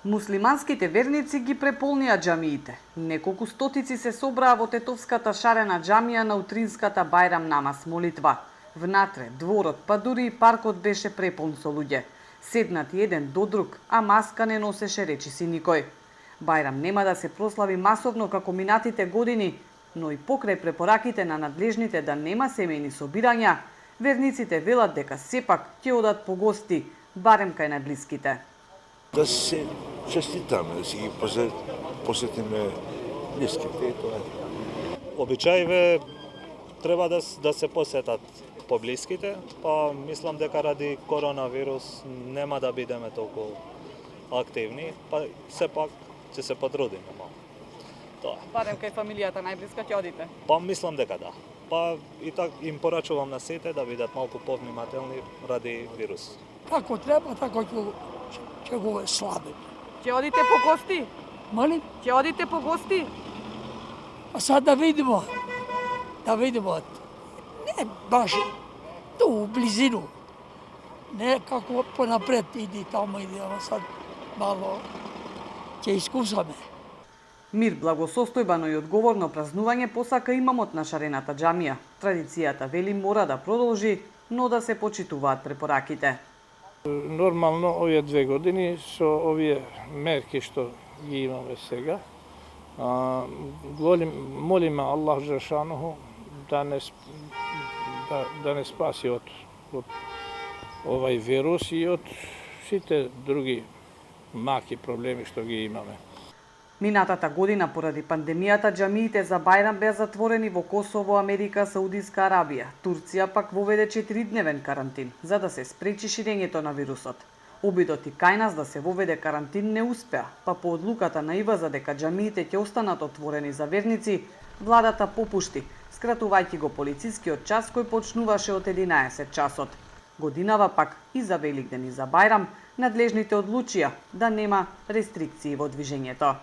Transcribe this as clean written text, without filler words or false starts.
Муслиманските верници ги преполнија џамиите. Неколку стотици се собраа во Тетовската шарена џамија на утринската Бајрам намаз молитва. Внатре, дворот, па дури и паркот беше препон со луѓе. Седнати еден до друг, а маска не носеше речиси никој. Бајрам нема да се прослави масовно како минатите години, но и покрај препораките на надлежните да нема семејни собирања, верниците велат дека сепак ќе одат по гости, барем кај најблиските. Да се честитаме, да си ги посетиме блиските и тоа. Обичаиве треба да се посетат поблиските, па мислам дека ради коронавирус нема да бидеме толку активни, па сепак ќе се потрудиме малку. Тоа. Барем кај фамилијата најблиска ќе одите? Па мислам дека да. Па и така им порачувам на сите да бидат малку повнимателни ради вирус. Како треба, така ќе го славим. Ќе одите по гости? Молим? Ќе одите по гости? А сад да видиме. Да видиме. Не баш ту у близину. Не како понапред иди таму иди, ама сад мало ќе искусаме. Мир, благосостојбано и одговорно празнување посака имамот на шарената џамија. Традицијата вели мора да продолжи, но да се почитуваат препораките. Нормално овие 2 години со овие мерки што ги имаме сега, молиме Аллах Желешануху да не спаси од овај вирус и од сите други маки проблеми што ги имаме. Минатата година поради пандемијата џамиите за Бајрам беа затворени во Косово, Америка, Саудиска Арабија. Турција пак воведе 4-дневен карантин за да се спречи ширењето на вирусот. Обидот и кај нас да се воведе карантин не успеа, па по одлуката на ИВА дека џамиите ќе останат отворени за верници, владата попушти, скратувајќи го полицискиот час кој почнуваше од 11 часот. Годинава пак и за Великден и за Бајрам надлежните одлучија да нема рестрикции во движењето.